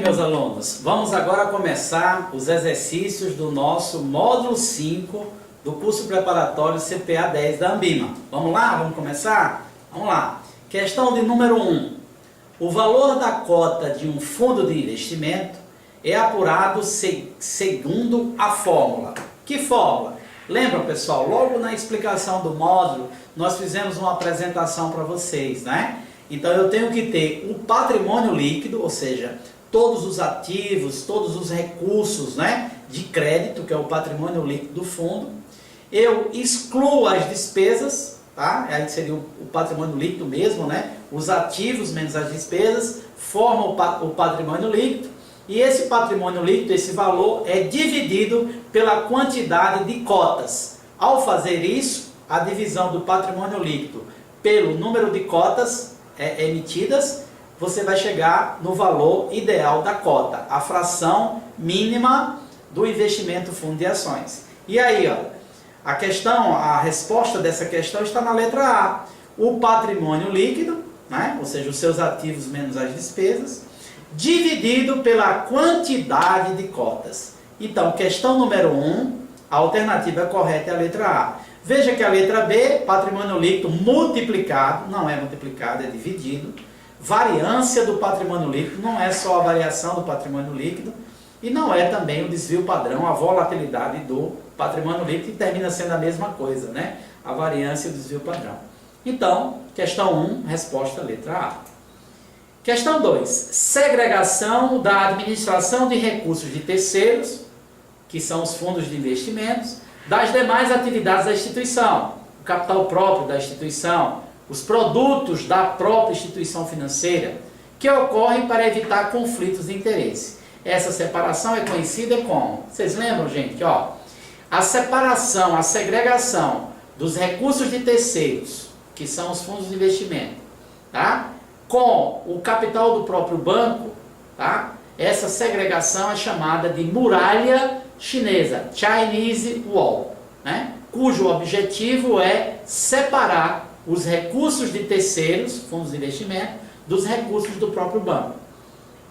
meus alunos, vamos agora começar os exercícios do nosso módulo 5 do curso preparatório CPA 10 da Ambima. Vamos lá? Vamos começar? Vamos lá. Questão de número 1. O valor da cota de um fundo de investimento é apurado segundo a fórmula. Que fórmula? Lembra, pessoal, logo na explicação do módulo, nós fizemos uma apresentação para vocês, né? Então eu tenho que ter o patrimônio líquido, ou seja, todos os ativos, todos os recursos, né, de crédito, que é o patrimônio líquido do fundo. Eu excluo as despesas, tá? Aí seria o patrimônio líquido mesmo, né? Os ativos menos as despesas formam o patrimônio líquido. E esse patrimônio líquido, esse valor, é dividido pela quantidade de cotas. Ao fazer isso, a divisão do patrimônio líquido pelo número de cotas emitidas, você vai chegar no valor ideal da cota, a fração mínima do investimento fundo de ações. E aí, ó, a resposta dessa questão está na letra A. O patrimônio líquido, né, ou seja, os seus ativos menos as despesas, dividido pela quantidade de cotas. Então, questão número 1, a alternativa correta é a letra A. Veja que a letra B, patrimônio líquido multiplicado, não é multiplicado, é dividido. Variância do patrimônio líquido não é só a variação do patrimônio líquido e não é também o desvio padrão, a volatilidade do patrimônio líquido, que termina sendo a mesma coisa, né? A variância e o desvio padrão. Então, questão 1, resposta letra A. Questão 2, segregação da administração de recursos de terceiros, que são os fundos de investimentos, das demais atividades da instituição, o capital próprio da instituição, os produtos da própria instituição financeira, que ocorrem para evitar conflitos de interesse. Essa separação é conhecida como? Vocês lembram, gente? Ó, a separação, a segregação dos recursos de terceiros, que são os fundos de investimento, tá? Com o capital do próprio banco, tá? Essa segregação é chamada de muralha chinesa, Chinese Wall, né? Cujo objetivo é separar os recursos de terceiros, fundos de investimento, dos recursos do próprio banco.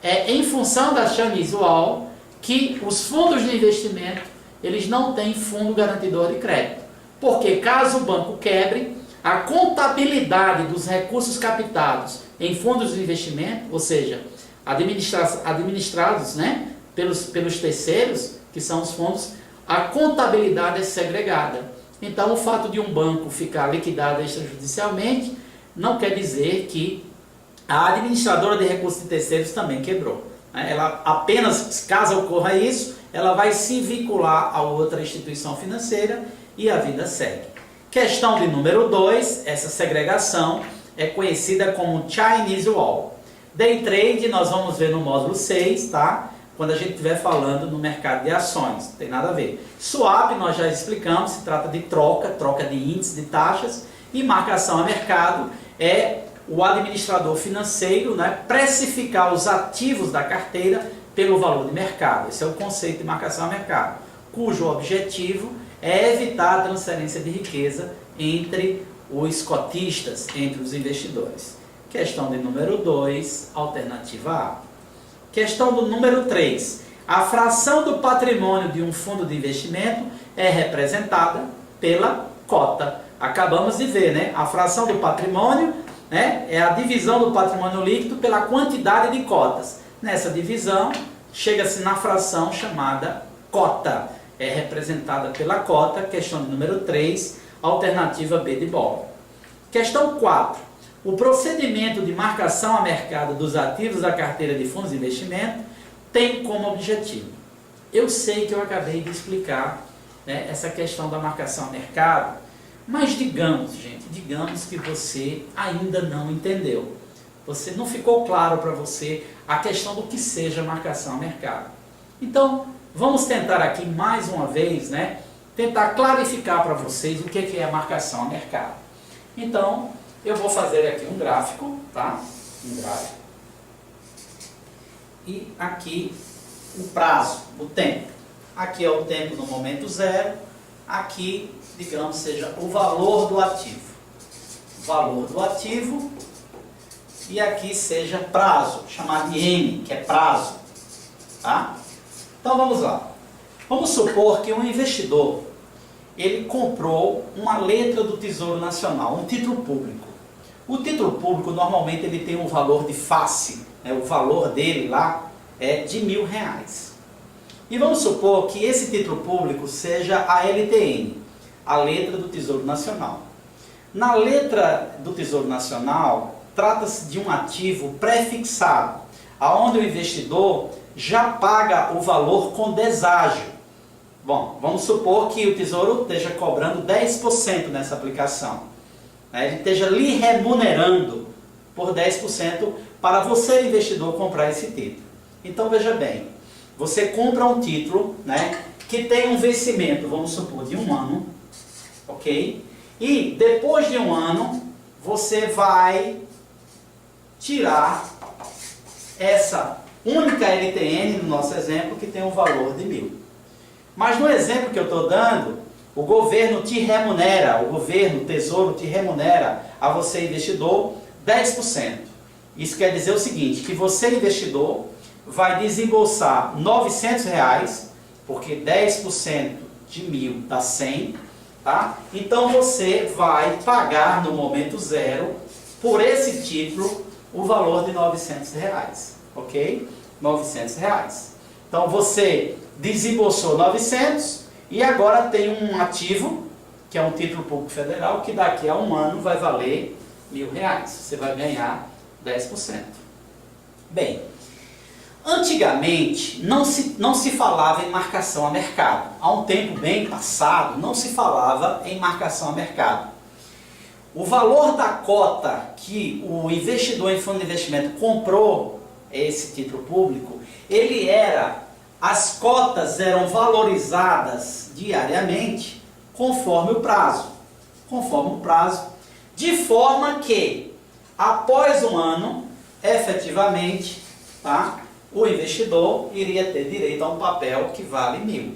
É em função da Chinese Wall que os fundos de investimento, eles não têm fundo garantidor de crédito. Porque caso o banco quebre, a contabilidade dos recursos captados em fundos de investimento, ou seja, administrados, né, pelos terceiros, que são os fundos, a contabilidade é segregada. Então, o fato de um banco ficar liquidado extrajudicialmente não quer dizer que a administradora de recursos de terceiros também quebrou. Ela apenas, caso ocorra isso, ela vai se vincular a outra instituição financeira e a vida segue. Questão de número 2, essa segregação é conhecida como Chinese Wall. Day Trade nós vamos ver no módulo 6, tá? Quando a gente estiver falando no mercado de ações, não tem nada a ver. Swap nós já explicamos, se trata de troca de índices, de taxas, e marcação a mercado é o administrador financeiro, né, precificar os ativos da carteira pelo valor de mercado. Esse é o conceito de marcação a mercado, cujo objetivo é evitar a transferência de riqueza entre os cotistas, entre os investidores. Questão de número 2, alternativa A. Questão do número 3. A fração do patrimônio de um fundo de investimento é representada pela cota. Acabamos de ver, né? A fração do patrimônio, né, é a divisão do patrimônio líquido pela quantidade de cotas. Nessa divisão, chega-se na fração chamada cota. É representada pela cota, questão de número 3, alternativa B de bola. Questão 4. O procedimento de marcação a mercado dos ativos da carteira de fundos de investimento tem como objetivo. Eu sei que eu acabei de explicar, né, essa questão da marcação a mercado, mas digamos, gente, digamos que você ainda não entendeu. Você não ficou claro para você a questão do que seja marcação a mercado. Então, vamos tentar aqui mais uma vez, né, tentar clarificar para vocês o que é a marcação a mercado. Então, eu vou fazer aqui um gráfico, tá? Um gráfico. E aqui o prazo, o tempo. Aqui é o tempo no momento zero. Aqui, digamos, seja o valor do ativo. Valor do ativo. E aqui seja prazo, chamado de N, que é prazo. tá? Então vamos lá. Vamos supor que um investidor, ele comprou uma letra do Tesouro Nacional, um título público. O título público, normalmente, ele tem um valor de face, né? O valor dele lá é de R$1.000. E vamos supor que esse título público seja a LTN, a letra do Tesouro Nacional. Na letra do Tesouro Nacional, trata-se de um ativo pré-fixado, onde o investidor já paga o valor com deságio. Bom, vamos supor que o Tesouro esteja cobrando 10% nessa aplicação. Ele esteja lhe remunerando por 10% para você, investidor, comprar esse título. Então, veja bem, você compra um título, né, que tem um vencimento, vamos supor, de 1 ano, ok? E depois de 1 ano, você vai tirar essa única LTN, no nosso exemplo, que tem um valor de 1.000. Mas no exemplo que eu estou dando, o governo te remunera, o governo, o Tesouro te remunera a você, investidor, 10%. Isso quer dizer o seguinte, que você, investidor, vai desembolsar R$900, porque 10% de 1.000 dá 100, tá? Então você vai pagar no momento zero, por esse título, o valor de R$900, ok? R$900. Então você desembolsou 900 e agora tem um ativo, que é um título público federal, que daqui a 1 ano vai valer R$1.000. Você vai ganhar 10%. Bem, antigamente não se falava em marcação a mercado. Há um tempo bem passado não se falava em marcação a mercado. O valor da cota que o investidor em fundo de investimento comprou esse título público, as cotas eram valorizadas diariamente conforme o prazo. De forma que, após 1 ano, efetivamente, tá, o investidor iria ter direito a um papel que vale 1.000.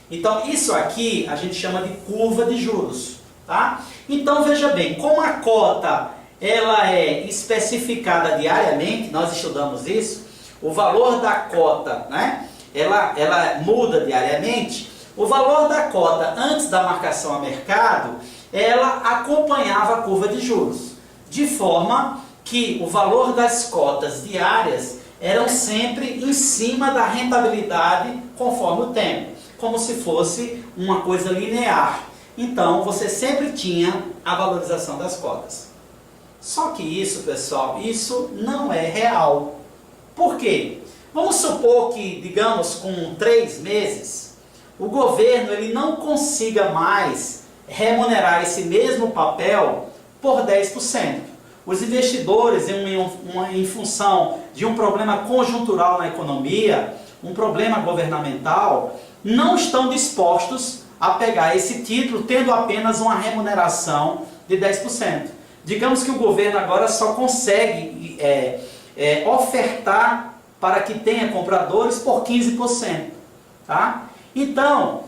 Então, isso aqui a gente chama de curva de juros. Tá? Então, veja bem, como a cota ela é especificada diariamente, nós estudamos isso, o valor da cota, né, ela muda diariamente, o valor da cota antes da marcação a mercado, ela acompanhava a curva de juros, de forma que o valor das cotas diárias eram sempre em cima da rentabilidade conforme o tempo, como se fosse uma coisa linear. Então, você sempre tinha a valorização das cotas. Só que isso, pessoal, isso não é real. Por quê? Vamos supor que, digamos, com 3 meses, o governo ele não consiga mais remunerar esse mesmo papel por 10%. Os investidores, em função de um problema conjuntural na economia, um problema governamental, não estão dispostos a pegar esse título tendo apenas uma remuneração de 10%. Digamos que o governo agora só consegue ofertar para que tenha compradores por 15%. Tá? Então,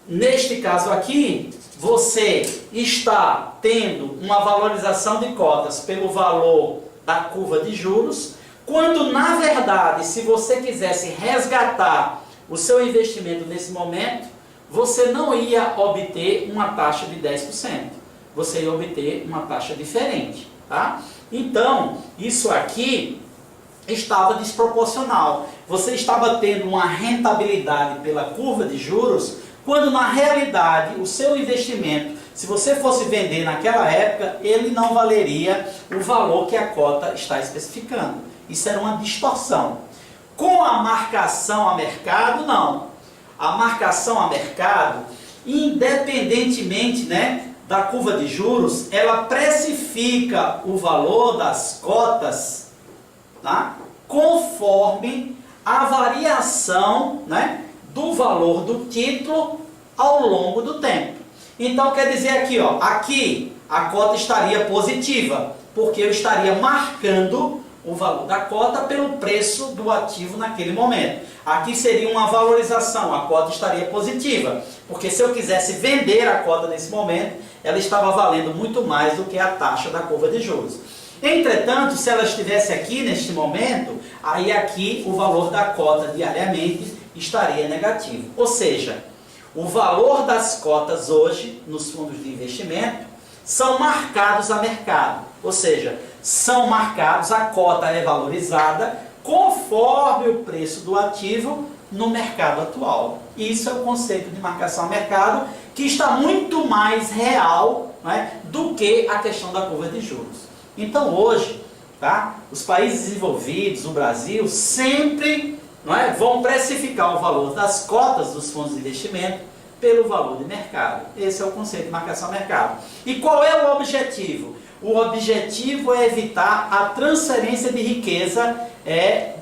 neste caso aqui, você está tendo uma valorização de cotas pelo valor da curva de juros, quando na verdade, se você quisesse resgatar o seu investimento nesse momento, você não ia obter uma taxa de 10%. Você ia obter uma taxa diferente. Tá? Então, isso aqui estava desproporcional. Você estava tendo uma rentabilidade pela curva de juros, quando na realidade o seu investimento, se você fosse vender naquela época, ele não valeria o valor que a cota está especificando. Isso era uma distorção. Com a marcação a mercado, não. A marcação a mercado, independentemente, né, da curva de juros, ela precifica o valor das cotas, tá, conforme a variação, né, do valor do título ao longo do tempo. Então quer dizer aqui, ó, aqui a cota estaria positiva, porque eu estaria marcando o valor da cota pelo preço do ativo naquele momento. Aqui seria uma valorização, a cota estaria positiva, porque se eu quisesse vender a cota nesse momento, ela estava valendo muito mais do que a taxa da curva de juros. Entretanto, se ela estivesse aqui neste momento, aí aqui o valor da cota diariamente estaria negativo. Ou seja, o valor das cotas hoje nos fundos de investimento são marcados a mercado. Ou seja, são marcados, a cota é valorizada conforme o preço do ativo no mercado atual. Isso é o conceito de marcação a mercado, que está muito mais real, né, do que a questão da curva de juros. Então hoje, tá, os países desenvolvidos, o Brasil, sempre, não é, vão precificar o valor das cotas dos fundos de investimento pelo valor de mercado. Esse é o conceito de marcação a mercado. E qual é o objetivo? O objetivo é evitar a transferência de riqueza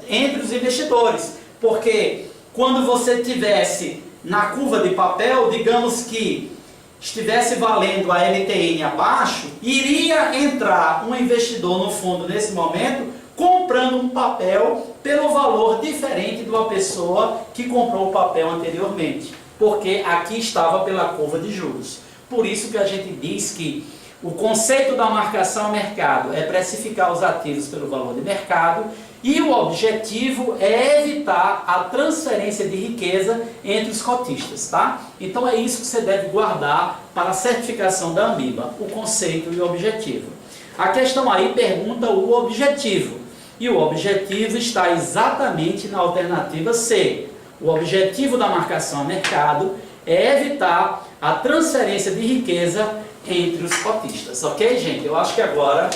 entre os investidores. Porque quando você tivesse na curva de papel, digamos que estivesse valendo a LTN abaixo, iria entrar um investidor no fundo nesse momento comprando um papel pelo valor diferente de uma pessoa que comprou o papel anteriormente. Porque aqui estava pela curva de juros. Por isso que a gente diz que o conceito da marcação a mercado é precificar os ativos pelo valor de mercado e o objetivo é evitar a transferência de riqueza entre os cotistas, tá? Então é isso que você deve guardar para a certificação da Anbima, o conceito e o objetivo. A questão aí pergunta o objetivo, e o objetivo está exatamente na alternativa C. O objetivo da marcação a mercado é evitar a transferência de riqueza entre os cotistas, ok, gente? Eu acho que agora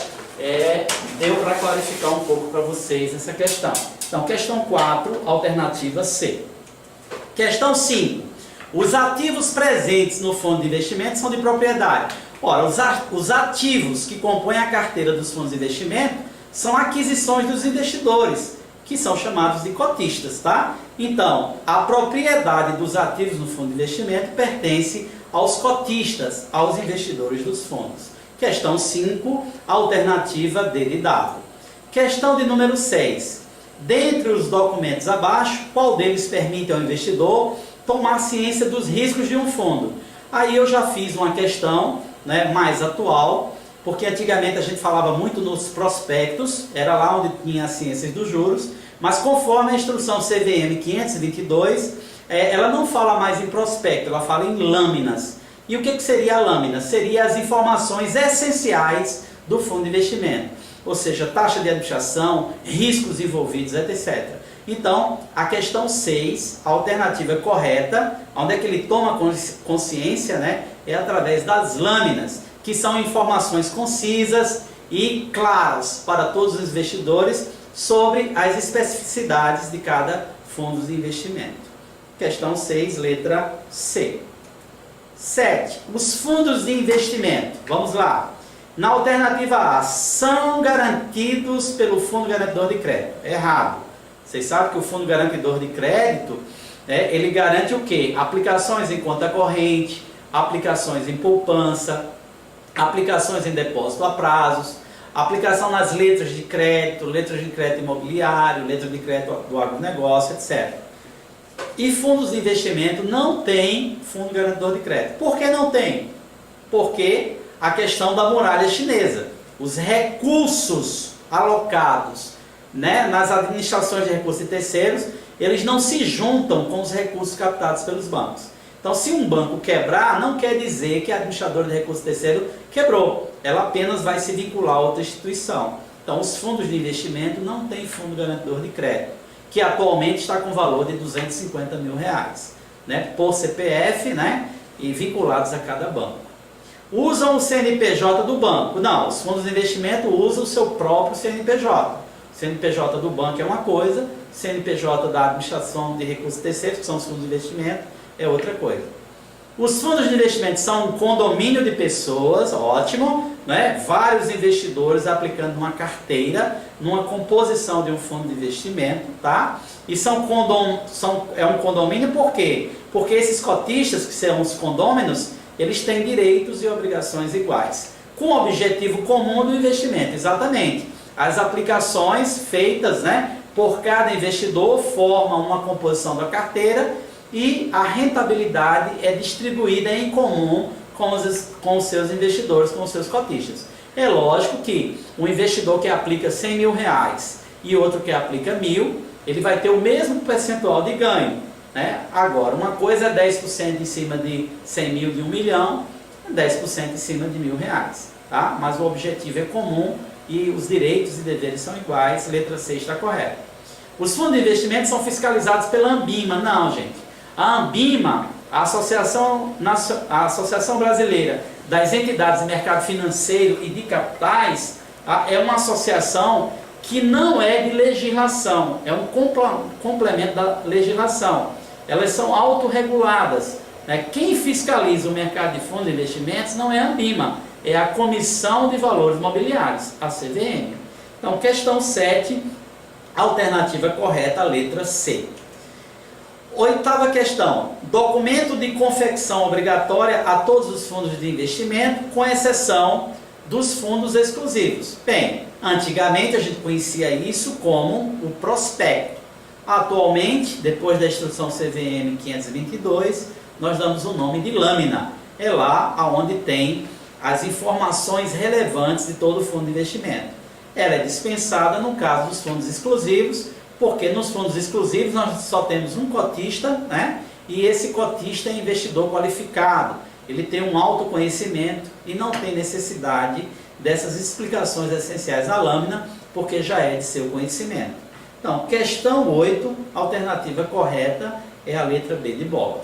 deu para clarificar um pouco para vocês essa questão. Então, questão 4, alternativa C. Questão 5. Os ativos presentes no fundo de investimento são de propriedade. Ora, os ativos que compõem a carteira dos fundos de investimento são aquisições dos investidores, que são chamados de cotistas, tá? Então, a propriedade dos ativos no fundo de investimento pertence aos cotistas, aos investidores dos fundos. Questão 5, alternativa D de dado. Questão de número 6. Dentre os documentos abaixo, qual deles permite ao investidor tomar ciência dos riscos de um fundo? Aí eu já fiz uma questão, né, mais atual, porque antigamente a gente falava muito nos prospectos, era lá onde tinha as ciências dos juros, mas conforme a instrução CVM 522, ela não fala mais em prospecto, ela fala em lâminas. E o que seria a lâmina? Seria as informações essenciais do fundo de investimento, ou seja, taxa de administração, riscos envolvidos, etc. Então, a questão 6, a alternativa correta, onde é que ele toma consciência, né, é através das lâminas, que são informações concisas e claras para todos os investidores sobre as especificidades de cada fundo de investimento. Questão 6, letra C. 7. Os fundos de investimento. Vamos lá. Na alternativa A, são garantidos pelo Fundo Garantidor de Crédito. Errado. Vocês sabem que o Fundo Garantidor de Crédito, ele garante o quê? Aplicações em conta corrente, aplicações em poupança, aplicações em depósito a prazos, aplicação nas letras de crédito imobiliário, letras de crédito do agronegócio, etc. E fundos de investimento não tem fundo garantidor de crédito. Por que não tem? Porque a questão da muralha chinesa. Os recursos alocados, né, nas administrações de recursos de terceiros, eles não se juntam com os recursos captados pelos bancos. Então, se um banco quebrar, não quer dizer que a administradora de recursos terceiros quebrou. Ela apenas vai se vincular a outra instituição. Então, os fundos de investimento não têm fundo garantidor de crédito, que atualmente está com valor de R$250 mil, né, por CPF, né, e vinculados a cada banco. Usam o CNPJ do banco? Não, os fundos de investimento usam o seu próprio CNPJ. O CNPJ do banco é uma coisa, CNPJ da administração de recursos terceiros, que são os fundos de investimento, é outra coisa. Os fundos de investimento são um condomínio de pessoas, ótimo, né? Vários investidores aplicando uma carteira, numa composição de um fundo de investimento, tá? E é um condomínio por quê? Porque esses cotistas, que são os condôminos, eles têm direitos e obrigações iguais, com o objetivo comum do investimento, exatamente. As aplicações feitas, né, por cada investidor formam uma composição da carteira e a rentabilidade é distribuída em comum com os seus investidores, com os seus cotistas. É lógico que um investidor que aplica R$100 mil e outro que aplica 1.000, ele vai ter o mesmo percentual de ganho, né? Agora, uma coisa é 10% em cima de 100 mil de 1 milhão, 10% em cima de R$1.000, tá? Mas o objetivo é comum e os direitos e deveres são iguais, letra C está correta. Os fundos de investimento são fiscalizados pela Anbima. Não, gente. A Anbima, a Associação Brasileira das Entidades de Mercado Financeiro e de Capitais, é uma associação que não é de legislação, é um complemento da legislação. Elas são autorreguladas, né? Quem fiscaliza o mercado de fundos de investimentos não é a Anbima, é a Comissão de Valores Mobiliários, a CVM. Então, questão 7, alternativa correta, letra C. Oitava questão, documento de confecção obrigatória a todos os fundos de investimento, com exceção dos fundos exclusivos. Bem, antigamente a gente conhecia isso como o prospecto. Atualmente, depois da instrução CVM 522, nós damos o nome de lâmina. É lá onde tem as informações relevantes de todo fundo de investimento. Ela é dispensada no caso dos fundos exclusivos, porque nos fundos exclusivos nós só temos um cotista, né? E esse cotista é investidor qualificado. Ele tem um alto conhecimento e não tem necessidade dessas explicações essenciais na lâmina, porque já é de seu conhecimento. Então, questão 8, alternativa correta é a letra B de bola.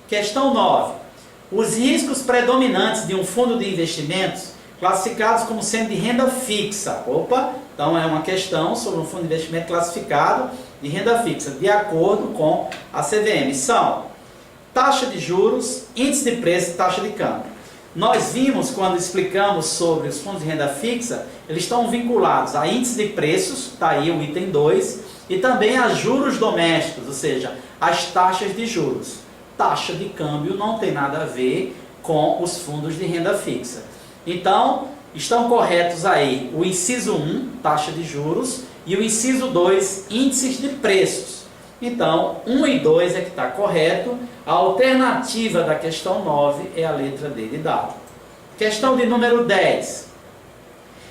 Questão 9. Os riscos predominantes de um fundo de investimentos classificados como sendo de renda fixa. Opa, então é uma questão sobre um fundo de investimento classificado de renda fixa, de acordo com a CVM. São taxa de juros, índice de preço e taxa de câmbio. Nós vimos, quando explicamos sobre os fundos de renda fixa, eles estão vinculados a índice de preços, está aí o item 2, e também a juros domésticos, ou seja, as taxas de juros. Taxa de câmbio não tem nada a ver com os fundos de renda fixa. Então, estão corretos aí o inciso 1, taxa de juros, e o inciso 2, índices de preços. Então, 1 e 2 é que está correto. A alternativa da questão 9 é a letra D de dado. Questão de número 10.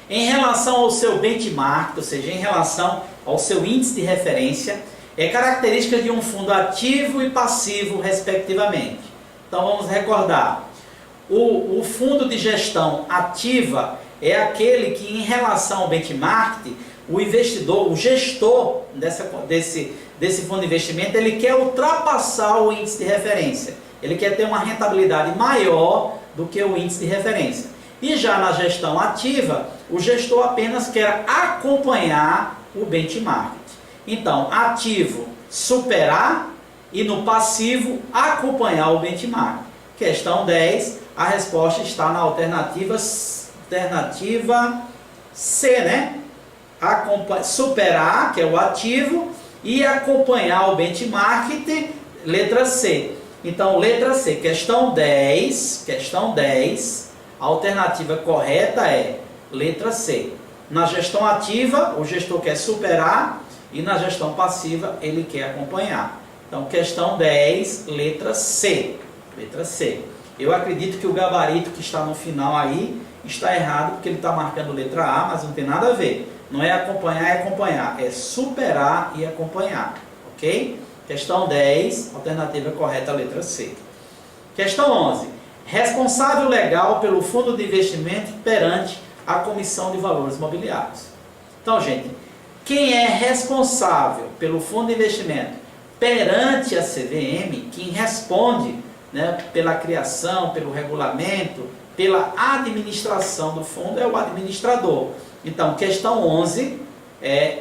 Em relação ao seu benchmark, ou seja, em relação ao seu índice de referência, é característica de um fundo ativo e passivo, respectivamente. Então, vamos recordar. O fundo de gestão ativa é aquele que, em relação ao benchmark, o investidor, o gestor desse fundo de investimento, ele quer ultrapassar o índice de referência. Ele quer ter uma rentabilidade maior do que o índice de referência. E já na gestão ativa, o gestor apenas quer acompanhar o benchmark. Então, ativo, superar, e no passivo, acompanhar o benchmark. Questão 10, a resposta está na alternativa C, né? Superar, que é o ativo, e acompanhar o benchmark, letra C. Então, letra C, questão 10, a alternativa correta é letra C. Na gestão ativa, o gestor quer superar, e na gestão passiva, ele quer acompanhar. Então, questão 10, letra C. Letra C. Eu acredito que o gabarito que está no final aí está errado, porque ele está marcando letra A, mas não tem nada a ver. Não é acompanhar, é acompanhar. É superar e acompanhar. Ok? Questão 10, alternativa correta, letra C. Questão 11. Responsável legal pelo fundo de investimento perante a Comissão de Valores Mobiliários. Então, gente, quem é responsável pelo fundo de investimento perante a CVM, quem responde, né, pela criação, pelo regulamento, pela administração do fundo, é o administrador. Então, questão 11,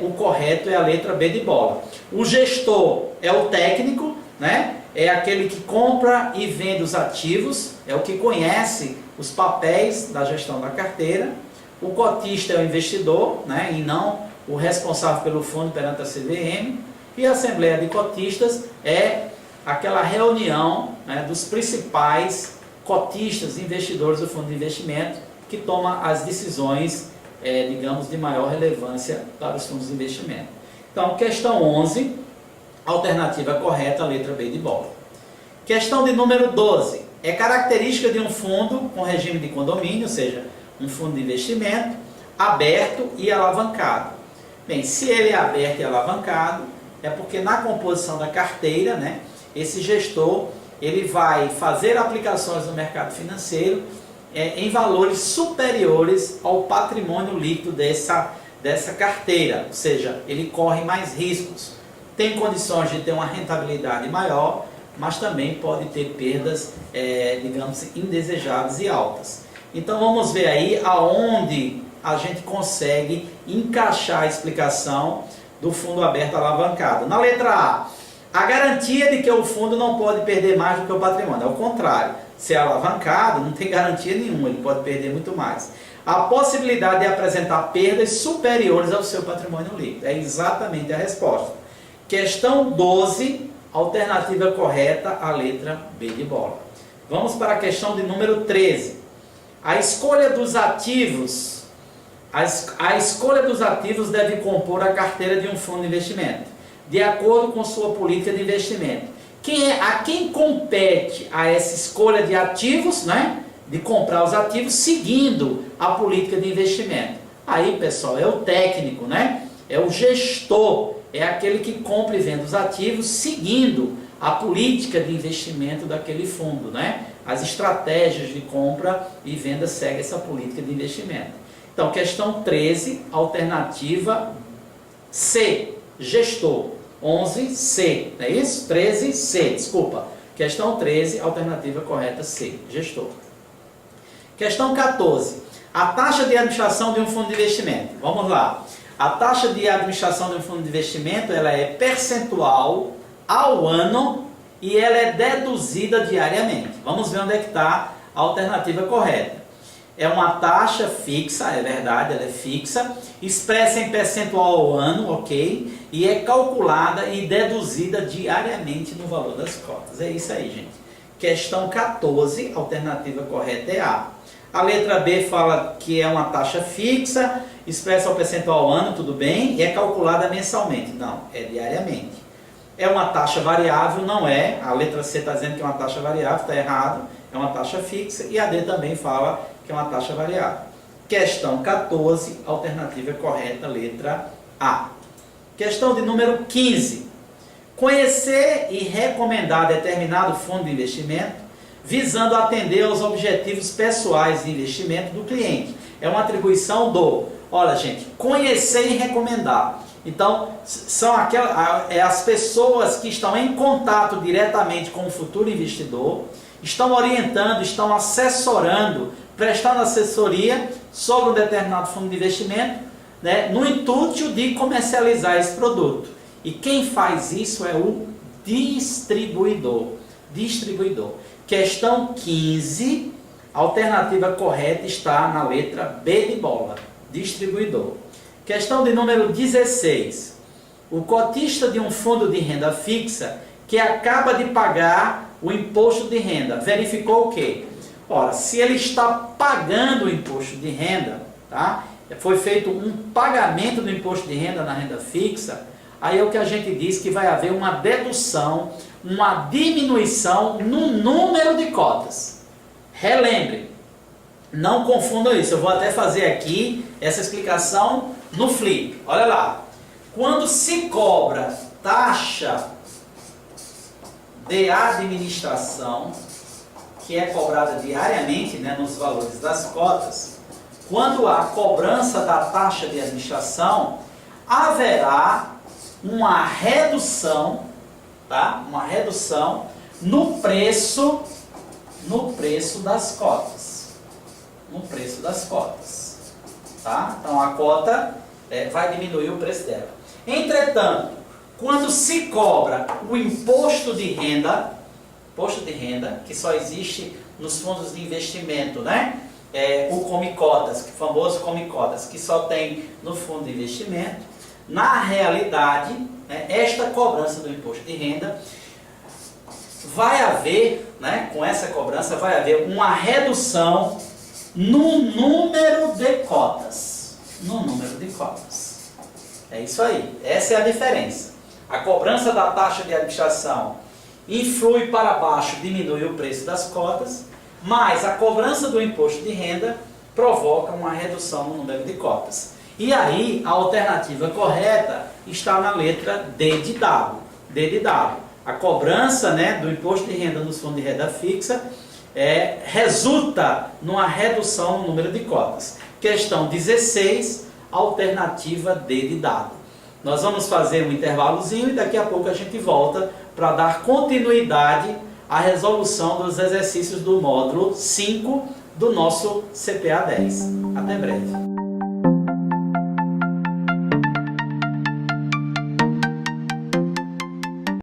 o correto é a letra B de bola. O gestor é o técnico, né? É aquele que compra e vende os ativos, é o que conhece os papéis da gestão da carteira. O cotista é o investidor, né? E não o responsável pelo fundo perante a CVM. E a Assembleia de Cotistas é aquela reunião, né, dos principais cotistas, investidores do fundo de investimento, que toma as decisões, digamos, de maior relevância para os fundos de investimento. Então, questão 11, alternativa correta, letra B de bola. Questão de número 12. É característica de um fundo com regime de condomínio, ou seja, um fundo de investimento, aberto e alavancado. Bem, se ele é aberto e alavancado, é porque na composição da carteira, né, esse gestor ele vai fazer aplicações no mercado financeiro em valores superiores ao patrimônio líquido dessa carteira, ou seja, ele corre mais riscos. Tem condições de ter uma rentabilidade maior, mas também pode ter perdas, digamos, indesejadas e altas. Então vamos ver aí aonde a gente consegue encaixar a explicação do fundo aberto alavancado. Na letra A garantia de que o fundo não pode perder mais do que o patrimônio. Ao contrário, se é alavancado, não tem garantia nenhuma, ele pode perder muito mais. A possibilidade de apresentar perdas superiores ao seu patrimônio líquido. É exatamente a resposta. Questão 12, alternativa correta, a letra B de bola. Vamos para a questão de número 13. A escolha dos ativos, a escolha dos ativos deve compor a carteira de um fundo de investimento, de acordo com sua política de investimento. A quem compete a essa escolha de ativos, né? De comprar os ativos seguindo a política de investimento? Aí, pessoal, é o técnico, né? É o gestor, é aquele que compra e vende os ativos seguindo a política de investimento daquele fundo, né? As estratégias de compra e venda seguem essa política de investimento. Então, questão 13, alternativa C, gestor. 11C, não é isso? 13C, desculpa. Questão 13, alternativa correta C, gestor. Questão 14. A taxa de administração de um fundo de investimento. Vamos lá. A taxa de administração de um fundo de investimento, ela é percentual ao ano e ela é deduzida diariamente. Vamos ver onde é que está a alternativa correta. É uma taxa fixa, é verdade, ela é fixa, expressa em percentual ao ano, ok? E é calculada e deduzida diariamente no valor das cotas. É isso aí, gente. Questão 14, alternativa correta é A. A letra B fala que é uma taxa fixa, expressa o percentual ao ano, tudo bem, e é calculada mensalmente. Não, é diariamente. É uma taxa variável, não é. A letra C está dizendo que é uma taxa variável, está errado. É uma taxa fixa. E a D também fala que é uma taxa variável. Questão 14, alternativa correta, letra A. Questão de número 15. Conhecer e recomendar determinado fundo de investimento visando atender aos objetivos pessoais de investimento do cliente. É uma atribuição do, olha gente, conhecer e recomendar. Então, são as pessoas que estão em contato diretamente com o futuro investidor, estão orientando, estão assessorando, prestando assessoria sobre um determinado fundo de investimento, né, no intuito de comercializar esse produto. E quem faz isso é o distribuidor. Questão 15, a alternativa correta está na letra B de bola, distribuidor. Questão de número 16. O cotista de um fundo de renda fixa que acaba de pagar o imposto de renda, verificou o quê? Ora, se ele está pagando o imposto de renda, tá? Foi feito um pagamento do imposto de renda na renda fixa, aí é o que a gente diz que vai haver uma dedução, uma diminuição no número de cotas. Relembre, não confundam isso, eu vou até fazer aqui essa explicação no flip. Olha lá, quando se cobra taxa de administração, que é cobrada diariamente, né, nos valores das cotas, quando há cobrança da taxa de administração, haverá uma redução, tá? Uma redução no preço das cotas. No preço das cotas. Tá? Então a cota vai diminuir o preço dela. Entretanto, quando se cobra o imposto de renda, que só existe nos fundos de investimento, né? O Come Cotas, o famoso Come Cotas, que só tem no fundo de investimento. Na realidade, né, esta cobrança do imposto de renda vai haver, né, com essa cobrança vai haver uma redução no número de cotas. No número de cotas. É isso aí. Essa é a diferença. A cobrança da taxa de administração influi para baixo, diminui o preço das cotas, mas a cobrança do imposto de renda provoca uma redução no número de cotas. E aí, a alternativa correta está na letra D de dado. D de dado. A cobrança, né, do imposto de renda nos fundos de renda fixa resulta numa redução no número de cotas. Questão 16, alternativa D de dado. Nós vamos fazer um intervalozinho e daqui a pouco a gente volta para dar continuidade à resolução dos exercícios do módulo 5 do nosso CPA 10. Até breve.